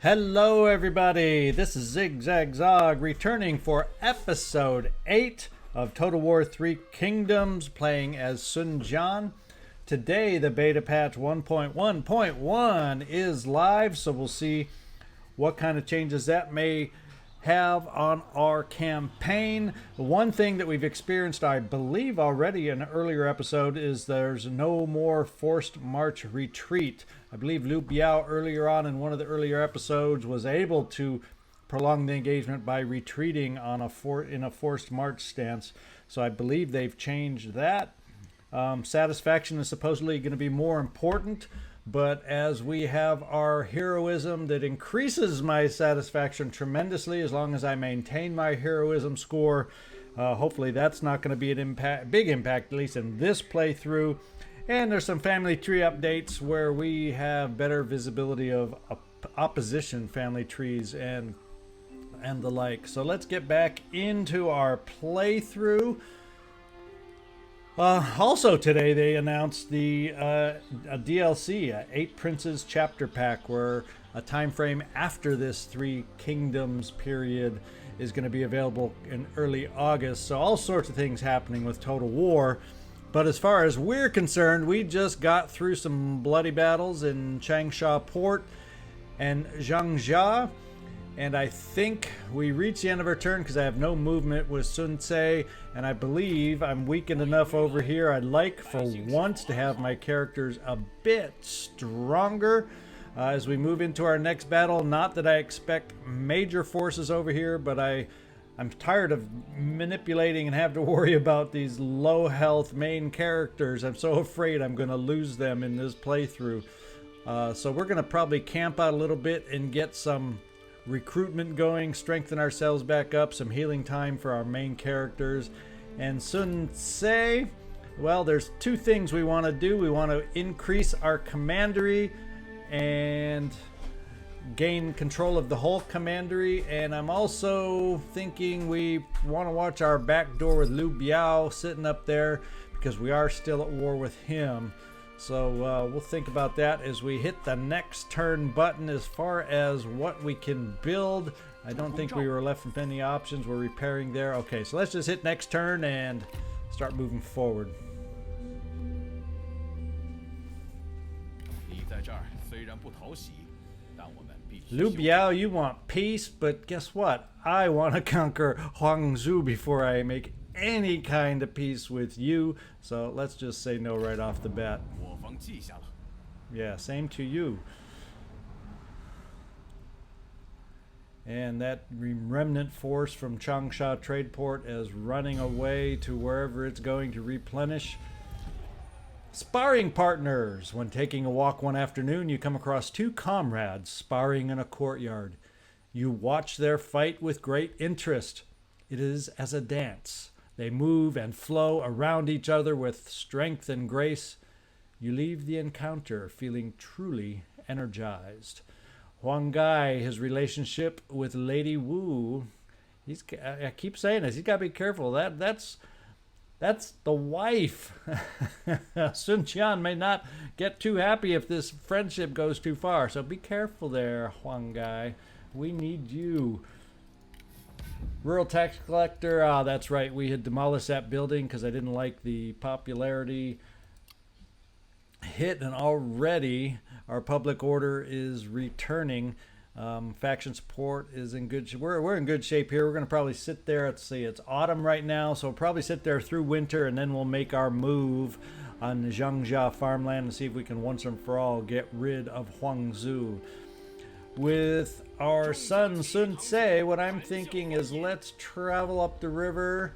Hello everybody, this is ZigZagZog returning for episode 8 of Total War 3 Kingdoms, playing as Jian. Today the beta patch 1.1.1 is live, so we'll see what kind of changes that may have on our campaign. One thing that we've experienced, I believe already in an earlier episode, is there's no more forced march retreat. I believe Liu Biao earlier on in one of the earlier episodes was able to prolong the engagement by retreating on in a forced march stance. So I believe they've changed that. Satisfaction is supposedly going to be more important, but as we have our heroism that increases my satisfaction tremendously as long as I maintain my heroism score, hopefully that's not going to be an big impact, at least in this playthrough. And there's some family tree updates where we have better visibility of opposition family trees and the like. So let's get back into our playthrough. Also today they announced a DLC, 8 Princes chapter pack, where a time frame after this 3 Kingdoms period is going to be available in early August. So all sorts of things happening with Total War. But as far as we're concerned, we just got through some bloody battles in Changsha Port and Zhangzhou. And I think we reached the end of our turn because I have no movement with Sun Ce, and I believe I'm weakened enough over here. I'd like for once to have my characters a bit stronger as we move into our next battle. Not that I expect major forces over here, but I'm tired of manipulating and have to worry about these low health main characters. I'm so afraid I'm going to lose them in this playthrough. So we're going to probably camp out a little bit and get some recruitment going, strengthen ourselves back up, some healing time for our main characters. And Sun Ce, well, there's 2 things we want to do. We want to increase our commandery and gain control of the whole commandery, and I'm also thinking we want to watch our back door with Liu Biao sitting up there because we are still at war with him. So we'll think about that as we hit the next turn button. As far as what we can build, I don't think we were left with any options. We're repairing there. Okay, so let's just hit next turn and start moving forward. Liu Biao, you want peace, but guess what? I want to conquer Huangzhou before I make any kind of peace with you. So let's just say no right off the bat. Yeah, same to you. And that remnant force from Changsha Trade Port is running away to wherever it's going to replenish. Sparring partners. When taking a walk one afternoon, you come across 2 comrades sparring in a courtyard. You watch their fight with great interest. It is as a dance. They move and flow around each other with strength and grace. You leave the encounter feeling truly energized. Huang Gai, his relationship with Lady Wu, I keep saying this, he's got to be careful. That's the wife. Sun Jian may not get too happy if this friendship goes too far. So be careful there, Huang Gai. We need you. Rural tax collector. Ah, that's right. We had demolished that building because I didn't like the popularity hit, and already our public order is returning. Faction support is in good shape. We're in good shape here. We're going to probably sit there. Let's see, it's autumn right now, so we'll probably sit there through winter, and then we'll make our move on the Zhangzhou farmland and see if we can once and for all get rid of Huangzhou. With our son Sun Ce, what I'm thinking is let's travel up the river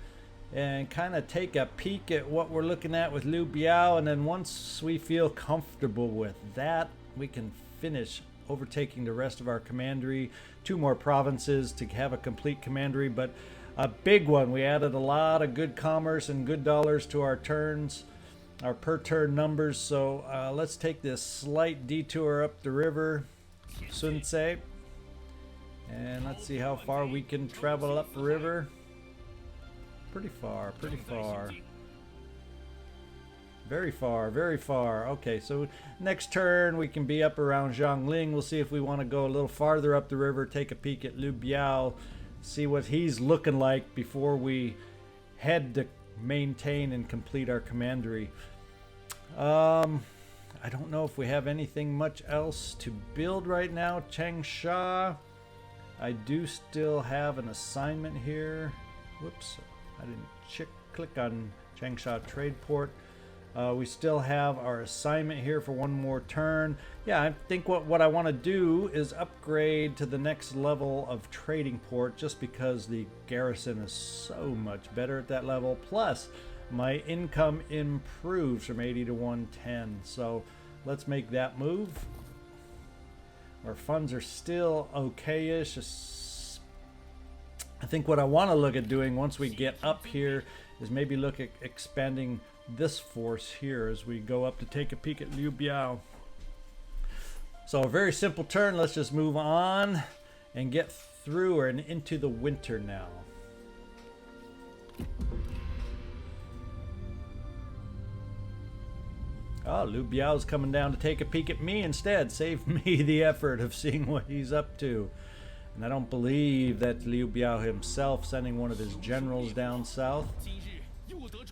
and kind of take a peek at what we're looking at with Liu Biao, and then once we feel comfortable with that, we can finish overtaking the rest of our commandery. 2 more provinces to have a complete commandery, but a big one. We added a lot of good commerce and good dollars to our turns, our per turn numbers. So let's take this slight detour up the river, Sun Ce, and let's see how far we can travel up the river. Pretty far, pretty far. Very far, very far. Okay, so next turn we can be up around Jiangling. We'll see if we want to go a little farther up the river, take a peek at Liu Biao, see what he's looking like before we head to maintain and complete our commandery. I don't know if we have anything much else to build right now. Changsha, I do still have an assignment here. Whoops, I didn't click on Changsha Trade Port. We still have our assignment here for one more turn. Yeah, I think what I want to do is upgrade to the next level of trading port, just because the garrison is so much better at that level. Plus, my income improves from 80 to 110. So let's make that move. Our funds are still okay-ish. I think what I want to look at doing once we get up here is maybe look at expanding this force here as we go up to take a peek at Liu Biao. So a very simple turn. Let's just move on and get through and into the winter now. Oh, Liu Biao's coming down to take a peek at me instead. Save me the effort of seeing what he's up to. And I don't believe that Liu Biao himself sending one of his generals down south.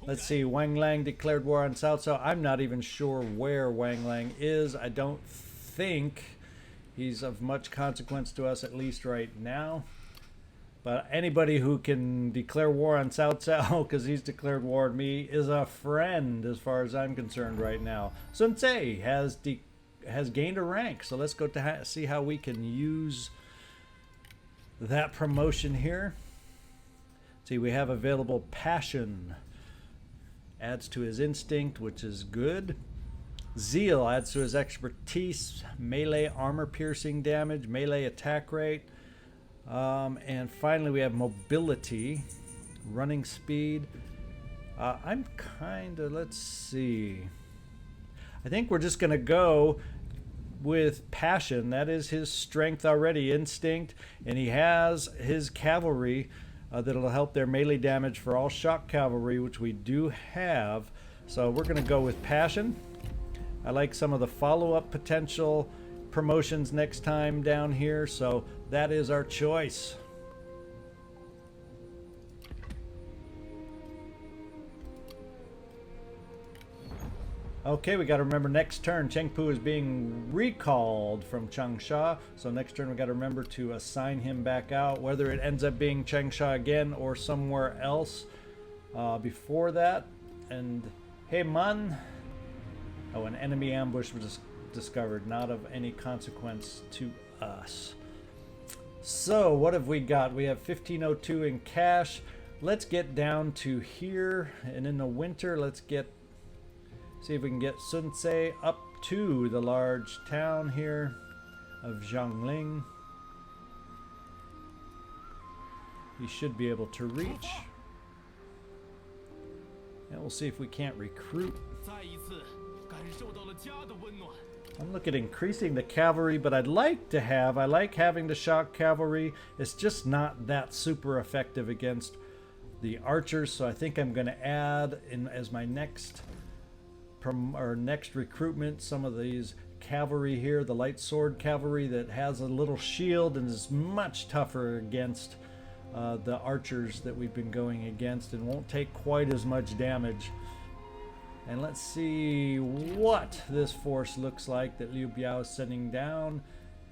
Let's see, Wang Lang declared war on South, so I'm not even sure where Wang Lang is. I don't think he's of much consequence to us, at least right now. But anybody who can declare war on South Cao, because he's declared war on me, is a friend as far as I'm concerned right now. Sun Tse has gained a rank, so let's go to see how we can use that promotion here. See, we have available passion. Adds to his instinct, which is good. Zeal adds to his expertise, melee armor piercing damage, melee attack rate. And finally we have mobility, running speed. I'm let's see. I think we're just going to go with passion. That is his strength already, instinct. And he has his cavalry. That'll help their melee damage for all shock cavalry, which we do have. So we're going to go with passion. I like some of the follow-up potential promotions next time down here, so that is our choice. Okay, we got to remember next turn Chengpu is being recalled from Changsha, so next turn we got to remember to assign him back out, whether it ends up being Changsha again or somewhere else before that. And hey man, oh, an enemy ambush was discovered, not of any consequence to us. So what have we got? We have 1502 in cash. Let's get down to here, and in the winter let's see if we can get Sun Tse up to the large town here of Jiangling. He should be able to reach. And we'll see if we can't recruit. I'm looking at increasing the cavalry, but I like having the shock cavalry. It's just not that super effective against the archers, so I think I'm going to add in as my next recruitment some of these cavalry here, the light sword cavalry that has a little shield and is much tougher against the archers that we've been going against and won't take quite as much damage. And let's see what this force looks like that Liu Biao is sending down,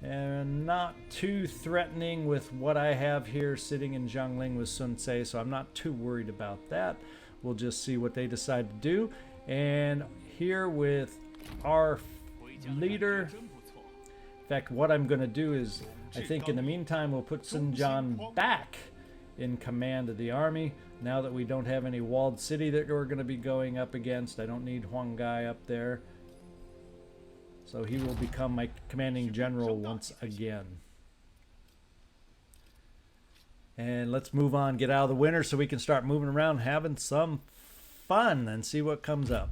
and not too threatening with what I have here sitting in Jiangling with Sun Tse, so I'm not too worried about that. We'll just see what they decide to do. And here with our leader, in fact, what I'm going to do is, I think in the meantime, we'll put Sun Jian back in command of the army. Now that we don't have any walled city that we're going to be going up against, I don't need Huang Gai up there. So he will become my commanding general once again. And let's move on, get out of the winter so we can start moving around, having some fun and see what comes up.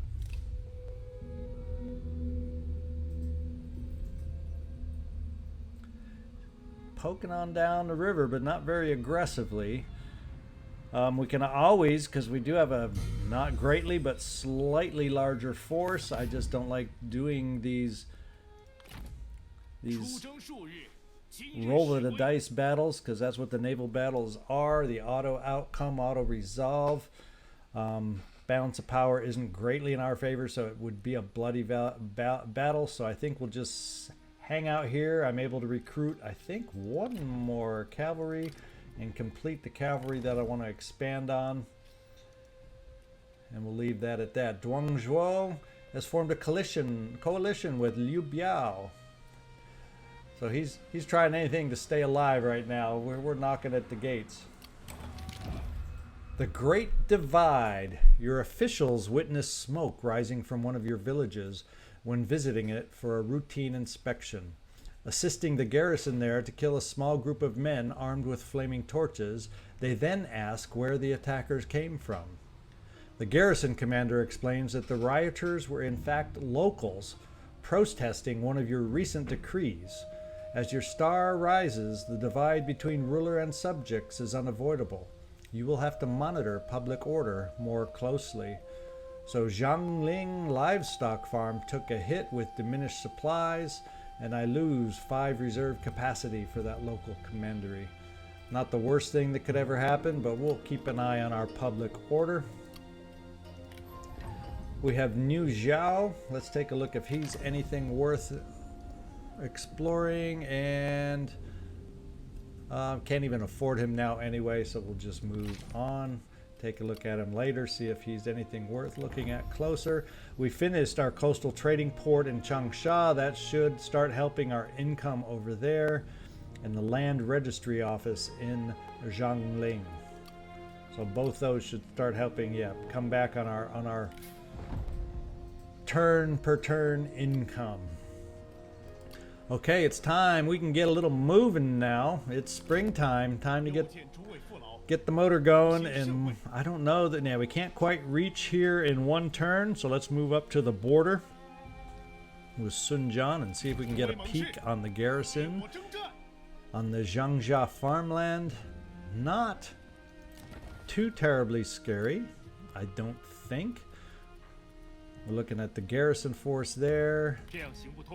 Poking on down the river, but not very aggressively. We can always, because we do have a Not greatly, but slightly larger force. I just don't like doing these roll of the dice battles, because that's what the naval battles are. The auto outcome, auto resolve. Balance of power isn't greatly in our favor, so it would be a bloody battle. So I think we'll just hang out here. I'm able to recruit, I think, one more cavalry and complete the cavalry that I want to expand on. And we'll leave that at that. Zhuangzhuo has formed a coalition with Liu Biao. So he's trying anything to stay alive right now. We're knocking at the gates. The Great Divide. Your officials witness smoke rising from one of your villages when visiting it for a routine inspection. Assisting the garrison there to kill a small group of men armed with flaming torches, they then ask where the attackers came from. The garrison commander explains that the rioters were in fact locals, protesting one of your recent decrees. As your star rises, the divide between ruler and subjects is unavoidable. You will have to monitor public order more closely. So Zhangling Livestock Farm took a hit with diminished supplies, and I lose 5 reserve capacity for that local commandery. Not the worst thing that could ever happen, but we'll keep an eye on our public order. We have Liu Biao. Let's take a look if he's anything worth exploring, and can't even afford him now anyway, so we'll just move on. Take a look at him later, see if he's anything worth looking at closer. We finished our coastal trading port in Changsha. That should start helping our income over there, and the land registry office in Zhangling. So both those should start helping. Yeah, come back on our turn per turn income. Okay, it's time. We can get a little moving now. It's springtime. Time to get the motor going. And I don't know that we can't quite reach here in one turn. So let's move up to the border with Sunjian and see if we can get a peek on the garrison on the Zhangzhou farmland. Not too terribly scary, I don't think. We're looking at the garrison force there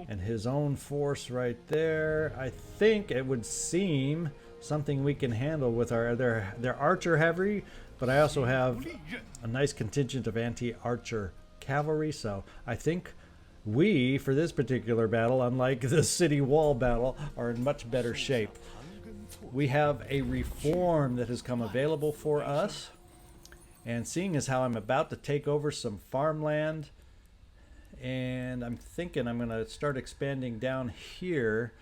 and his own force right there. I think it would seem something we can handle with their archer heavy, but I also have a nice contingent of anti-archer cavalry, so I think we, for this particular battle, unlike the city wall battle, are in much better shape. We have a reform that has come available for us, and seeing as how I'm about to take over some farmland, and I'm thinking I'm going to start expanding down here.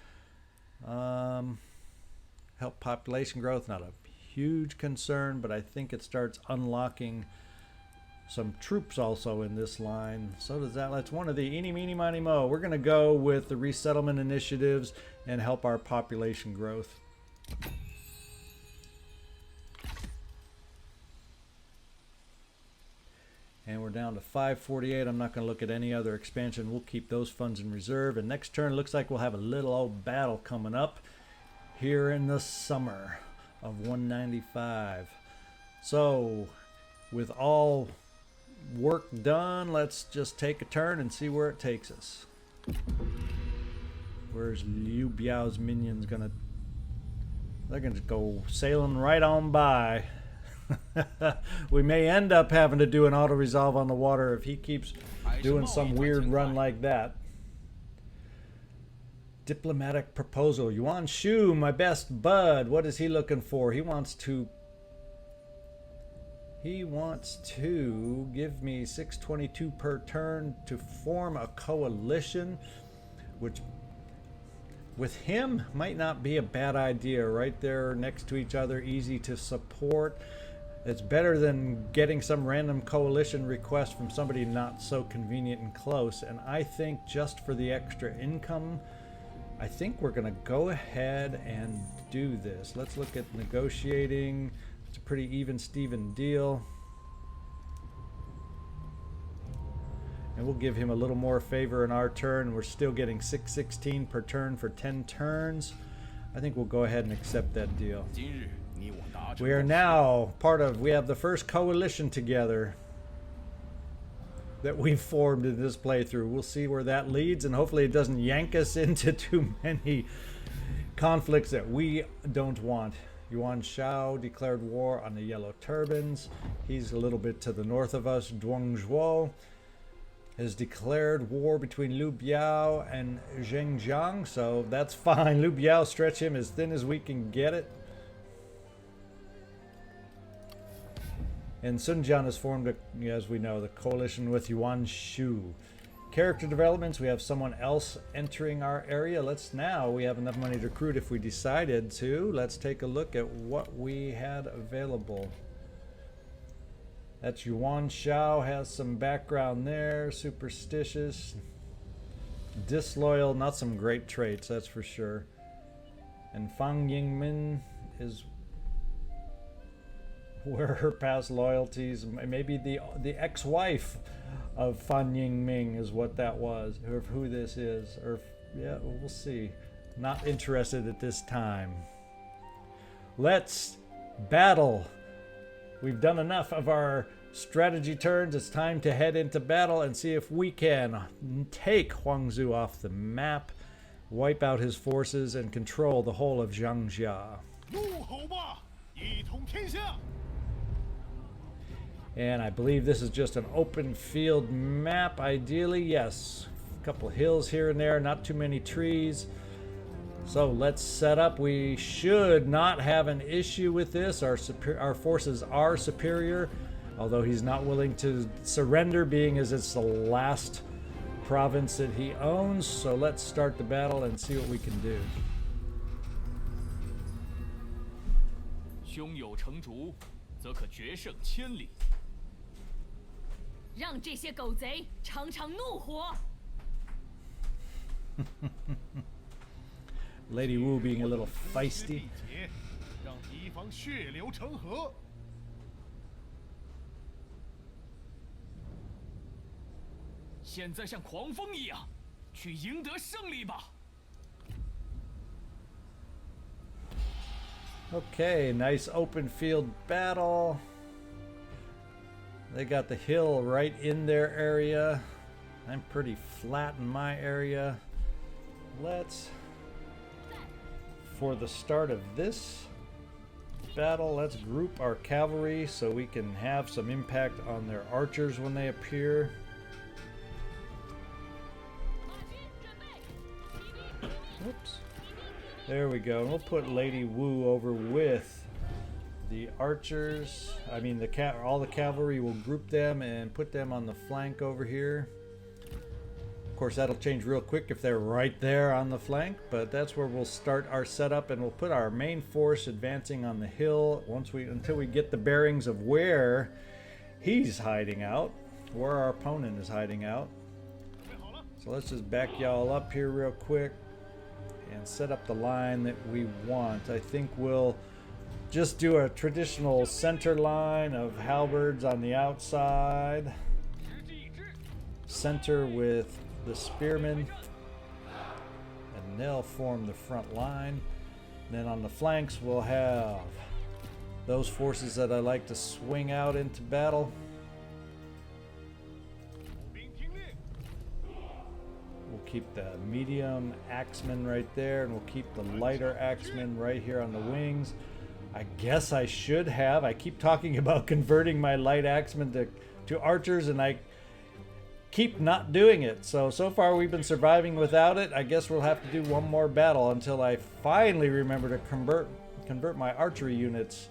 Help population growth, not a huge concern, but I think it starts unlocking some troops also in this line. So does that. That's one of the eeny, meeny, miny, mo. We're going to go with the resettlement initiatives and help our population growth. And we're down to 548. I'm not going to look at any other expansion. We'll keep those funds in reserve. And next turn looks like we'll have a little old battle coming up here in the summer of 195. So with all work done, let's just take a turn and see where it takes us. Where's Liu Biao's minions gonna? They're gonna go sailing right on by. We may end up having to do an auto resolve on the water if he keeps doing some weird run like that. Diplomatic proposal. Yuan Shu, my best bud. What is he looking for? He wants to give me 622 per turn to form a coalition, which with him might not be a bad idea. Right there next to each other, easy to support. It's better than getting some random coalition request from somebody not so convenient and close. And I think just for the extra income, I think we're going to go ahead and do this. Let's look at negotiating. It's a pretty even-steven deal. And we'll give him a little more favor in our turn. We're still getting 616 per turn for 10 turns. I think we'll go ahead and accept that deal. We are now part of, we have the first coalition together. that we've formed in this playthrough. We'll see where that leads, and hopefully it doesn't yank us into too many conflicts that we don't want. Yuan Shao declared war on the Yellow Turbans. He's a little bit to the north of us. Zhuo has declared war between Liu Biao and Zhengjiang, so that's fine. Liu Biao, stretch him as thin as we can get it. And Sun Jian has formed, as we know, the coalition with Yuan Shu. Character developments, we have someone else entering our area. We have enough money to recruit if we decided to. Let's take a look at what we had available. That's Yuan Shao, has some background there, superstitious, disloyal, not some great traits, that's for sure. And Fang Yingmin is where her past loyalties, maybe the ex-wife of Fan Yingming is what that was, or who this is, or yeah, we'll see. Not interested at this time. Let's battle. We've done enough of our strategy turns. It's time to head into battle and see if we can take Huangzu off the map, wipe out his forces, and control the whole of Jiangjia. And I believe this is just an open field map, ideally. Yes, a couple hills here and there, not too many trees. So let's set up. We should not have an issue with this. Our forces are superior, although he's not willing to surrender, being as it's the last province that he owns. So let's start the battle and see what we can do. 胸有成竹，则可决胜千里。让这些狗贼尝尝怒火。Lady Wu being a little feisty. 让敌方血流成河。现在像狂风一样，去赢得胜利吧。 Okay, nice open field battle. They got the hill right in their area. I'm pretty flat in my area. For the start of this battle, let's group our cavalry so we can have some impact on their archers when they appear. Whoops. There we go. We'll put Lady Wu over with the archers. I mean, all the cavalry. Will group them and put them on the flank over here. Of course, that'll change real quick if they're right there on the flank, but that's where we'll start our setup, and we'll put our main force advancing on the hill until we get the bearings of where he's hiding out, where our opponent is hiding out. So let's just back y'all up here real quick and set up the line that we want. I think we'll just do a traditional center line of halberds on the outside, center with the spearmen, and they'll form the front line. Then on the flanks we'll have those forces that I like to swing out into battle. We'll keep the medium axemen right there, and we'll keep the lighter axemen right here on the wings. I guess I should have. I keep talking about converting my light axemen to archers, and I keep not doing it. So far we've been surviving without it. I guess we'll have to do one more battle until I finally remember to convert my archery units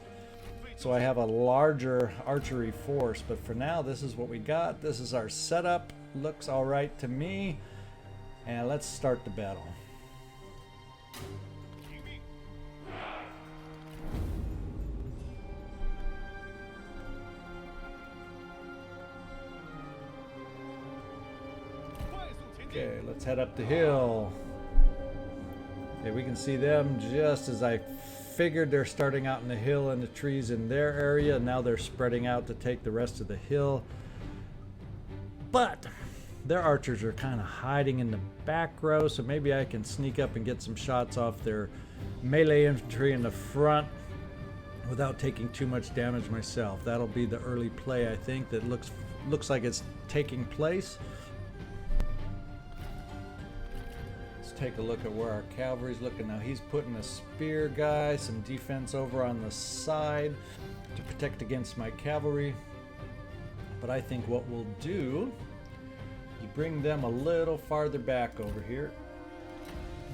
so I have a larger archery force. But for now, this is what we got. This is our setup. Looks all right to me. And let's start the battle. Okay, let's head up the hill. Okay, we can see them just as I figured. They're starting out in the hill and the trees in their area. Now they're spreading out to take the rest of the hill. But their archers are kind of hiding in the back row, so maybe I can sneak up and get some shots off their melee infantry in the front without taking too much damage myself. That'll be the early play, I think, that looks looks like it's taking place. Let's take a look at where our cavalry's looking now. He's putting a spear guy, some defense over on the side to protect against my cavalry. But I think what we'll do is bring them a little farther back over here.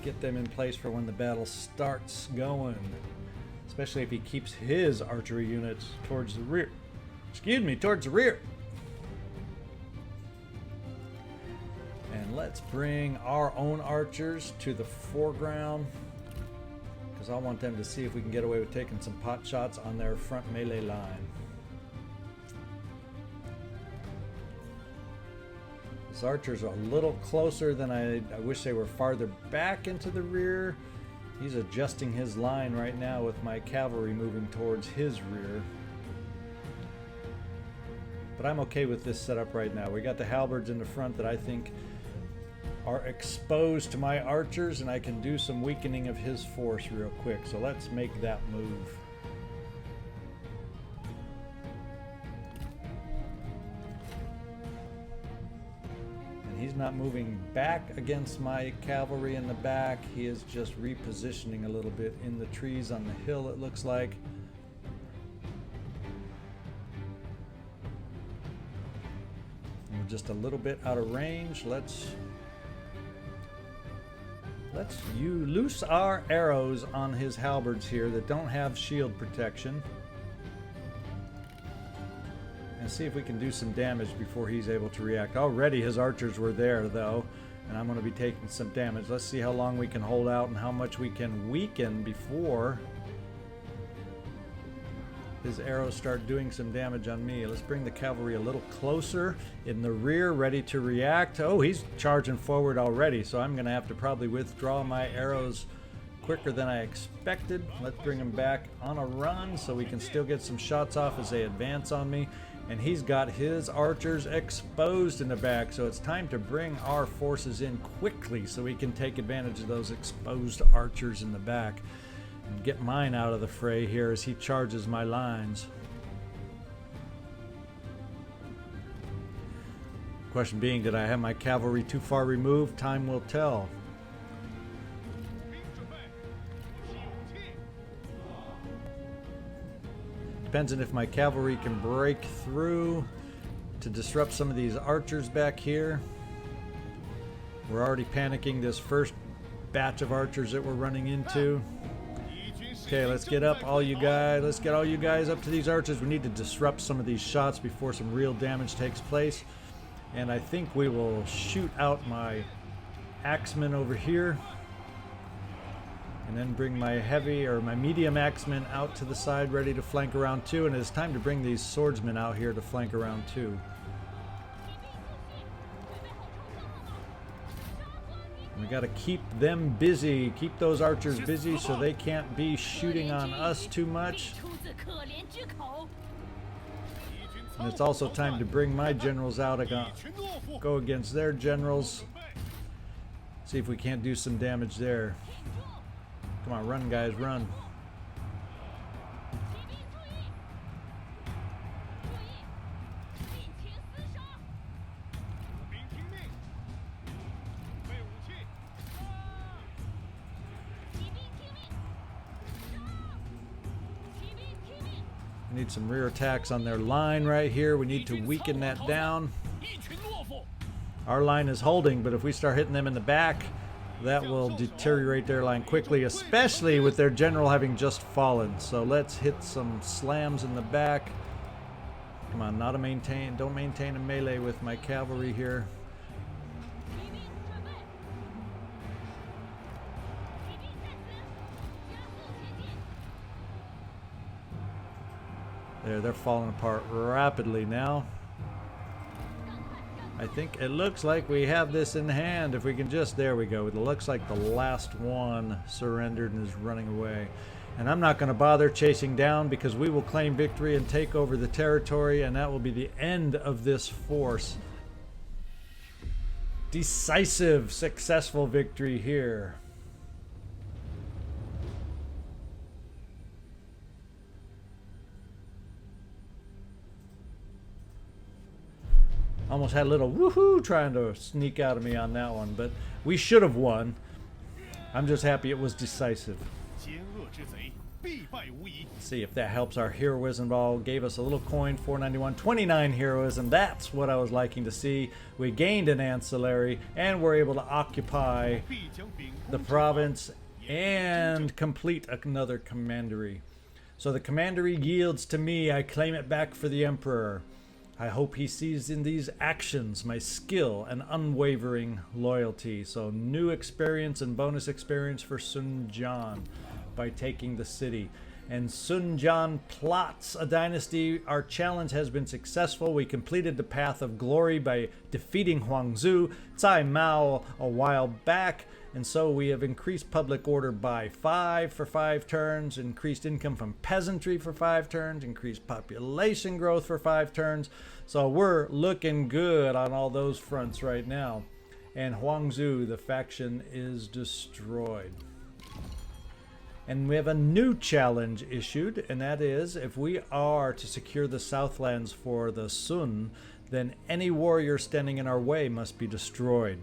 Get them in place for when the battle starts going. Especially if he keeps his archery units towards the rear. Excuse me, towards the rear. And let's bring our own archers to the foreground, because I want them to see if we can get away with taking some pot shots on their front melee line. These archers are a little closer than I wish they were farther back into the rear. He's adjusting his line right now with my cavalry moving towards his rear. But I'm okay with this setup right now. We got the halberds in the front that I think are exposed to my archers, and I can do some weakening of his force real quick. So let's make that move. He's not moving back against my cavalry in the back. He is just repositioning a little bit in the trees on the hill, it looks like. And we're just a little bit out of range. Let's loose our arrows on his halberds here that don't have shield protection. And see if we can do some damage before he's able to react. Already his archers were there though, and I'm going to be taking some damage. Let's see how long we can hold out and how much we can weaken before his arrows start doing some damage on me. Let's bring the cavalry a little closer in the rear, ready to react. Oh, he's charging forward already, so I'm going to have to probably withdraw my arrows quicker than I expected. Let's bring him back on a run so we can still get some shots off as they advance on me. And he's got his archers exposed in the back, so it's time to bring our forces in quickly so we can take advantage of those exposed archers in the back and get mine out of the fray here as he charges my lines. Question being, did I have my cavalry too far removed? Time will tell. Depends on if my cavalry can break through to disrupt some of these archers back here. We're already panicking this first batch of archers that we're running into. Okay, let's get up all you guys. Let's get all you guys up to these archers. We need to disrupt some of these shots before some real damage takes place. And I think we will shoot out my axemen over here. And then bring my heavy or my medium axemen out to the side, ready to flank around too. And it's time to bring these swordsmen out here to flank around too. We got to keep them busy, keep those archers busy so they can't be shooting on us too much. And it's also time to bring my generals out and go against their generals. See if we can't do some damage there. Come on, run guys, run. We need some rear attacks on their line right here. We need to weaken that down. Our line is holding, but if we start hitting them in the back, that will deteriorate their line quickly, especially with their general having just fallen. So let's hit some slams in the back. Come on, don't maintain a melee with my cavalry here. There, they're falling apart rapidly now. I think it looks like we have this in hand. If we can just, there we go. It looks like the last one surrendered and is running away. And I'm not going to bother chasing down because we will claim victory and take over the territory, and that will be the end of this force. Decisive, successful victory here. Almost had a little woohoo trying to sneak out of me on that one, but we should have won. I'm just happy it was decisive. 奸恶之贼必败无疑。 See if that helps our heroism ball. Gave us a little coin, 491, 29 heroism. That's what I was liking to see. We gained an ancillary, and we're able to occupy 必将秉公 the 之法 province and complete another commandery. So the commandery yields to me. I claim it back for the emperor. I hope he sees in these actions my skill and unwavering loyalty. So new experience and bonus experience for Sun Jian by taking the city. And Sun Jian plots a dynasty. Our challenge has been successful. We completed the path of glory by defeating Huangzu, Cai Mao a while back. And so we have increased public order by 5 for 5 turns, increased income from peasantry for 5 turns, increased population growth for 5 turns. So we're looking good on all those fronts right now. And Huangzu, the faction, is destroyed. And we have a new challenge issued, and that is if we are to secure the Southlands for the Sun, then any warrior standing in our way must be destroyed.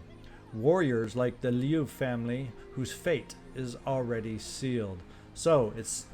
Warriors like the Liu family, whose fate is already sealed. So it's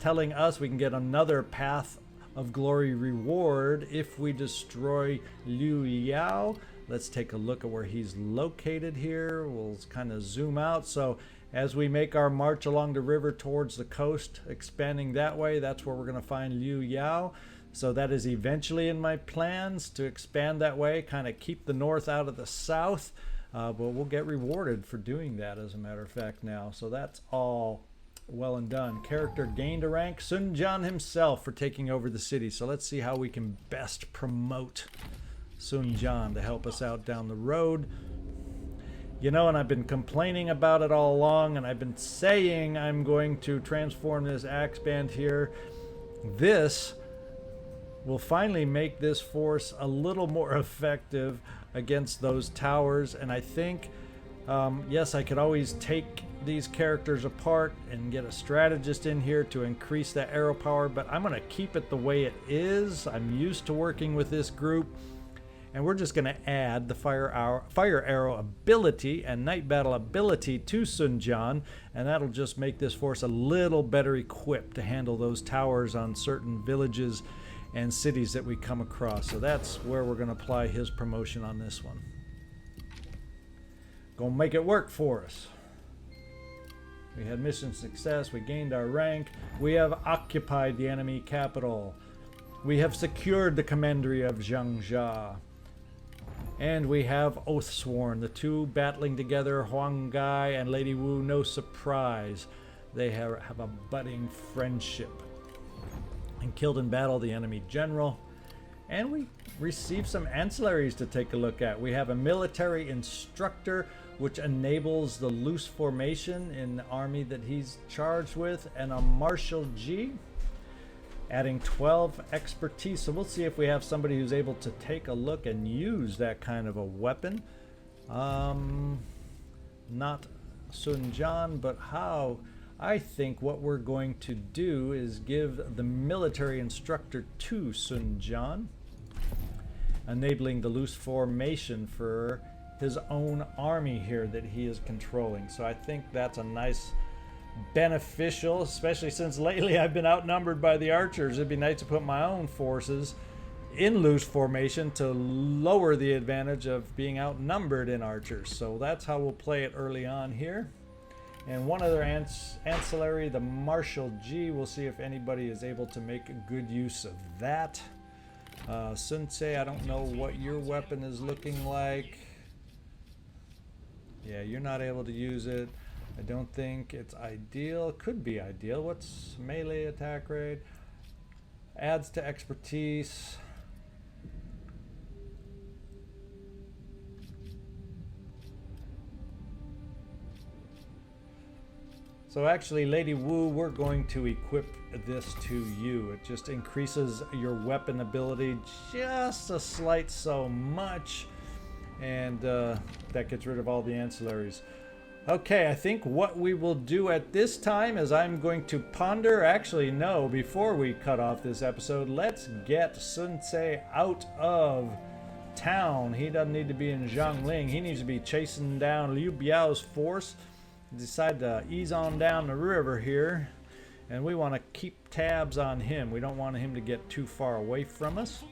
telling us we can get another path of glory reward if we destroy Liu Biao. Let's take a look at where he's located here. We'll kind of zoom out. So as we make our march along the river towards the coast, expanding that way, that's where we're going to find Liu Biao. So that is eventually in my plans to expand that way, kind of keep the north out of the south. But we'll get rewarded for doing that, as a matter of fact, now. So that's all well and done. Character gained a rank. Sun Jian himself for taking over the city. So let's see how we can best promote Sun Jian to help us out down the road. You know, and I've been complaining about it all along, and I've been saying I'm going to transform this axe band here. This will finally make this force a little more effective against those towers. And I think, yes, I could always take these characters apart and get a strategist in here to increase that arrow power, but I'm going to keep it the way it is. I'm used to working with this group, and we're just going to add the fire arrow ability and night battle ability to Sun Jian, and that'll just make this force a little better equipped to handle those towers on certain villages and cities that we come across. So that's where we're going to apply his promotion on this one. Gonna make it work for us. We had mission success. We gained our rank. We have occupied the enemy capital. We have secured the commandery of Zhangzhou. And we have oath sworn. The two battling together, Huang Gai and Lady Wu, no surprise. They have a budding friendship. And killed in battle the enemy general. And we received some ancillaries to take a look at. We have a military instructor, which enables the loose formation in the army that he's charged with, and a martial G, adding 12 expertise. So we'll see if we have somebody who's able to take a look and use that kind of a weapon. Not Sun Jian, but how. I think what we're going to do is give the military instructor to Sun Jian, enabling the loose formation for his own army here that he is controlling. So I think that's a nice beneficial, especially since lately I've been outnumbered by the archers. It'd be nice to put my own forces in loose formation to lower the advantage of being outnumbered in archers. So that's how we'll play it early on here. And one other ancillary, the Martial G. We'll see if anybody is able to make good use of that. Sensei, I don't know what your weapon is looking like. Yeah, you're not able to use it. I don't think it's ideal. Could be ideal. What's melee attack rate? Adds to expertise. So actually, Lady Wu, we're going to equip this to you. It just increases your weapon ability just a slight so much. And that gets rid of all the ancillaries. Okay, I think what we will do at this time is I'm going to ponder, actually no, before we cut off this episode, let's get Sensei out of town. He doesn't need to be in Jiangling. He needs to be chasing down Liu Biao's force. Decide to ease on down the river here. And we want to keep tabs on him. We don't want him to get too far away from us.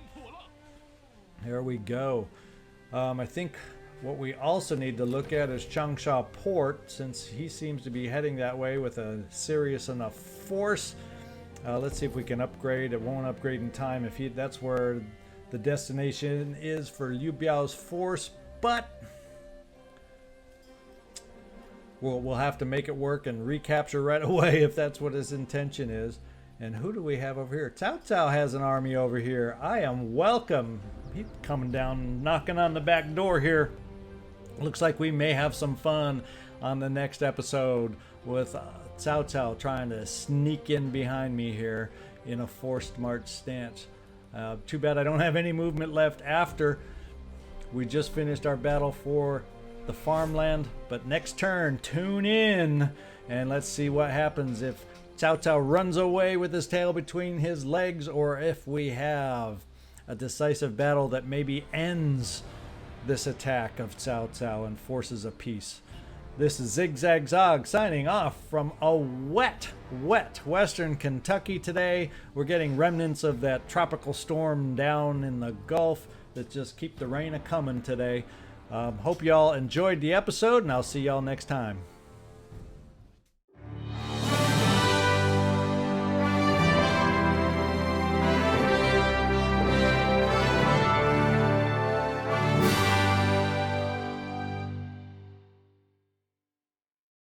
There we go. I think what we also need to look at is Changsha Port, since he seems to be heading that way with a serious enough force. Let's see if we can upgrade. It won't upgrade in time if that's where the destination is for Liu Biao's force, but we'll have to make it work and recapture right away if that's what his intention is. And who do we have over here? Cao Cao has an army over here. I am welcome. He's coming down, knocking on the back door here. Looks like we may have some fun on the next episode with Cao Cao trying to sneak in behind me here in a forced march stance. Too bad I don't have any movement left after we just finished our battle for the farmland. But next turn, tune in and let's see what happens if Cao Cao runs away with his tail between his legs, or if we have a decisive battle that maybe ends this attack of Cao Cao and forces a peace. This is ZigZagZog signing off from a wet western Kentucky today. We're getting remnants of that tropical storm down in the Gulf that just keep the rain a-coming today. Hope y'all enjoyed the episode, and I'll see y'all next time.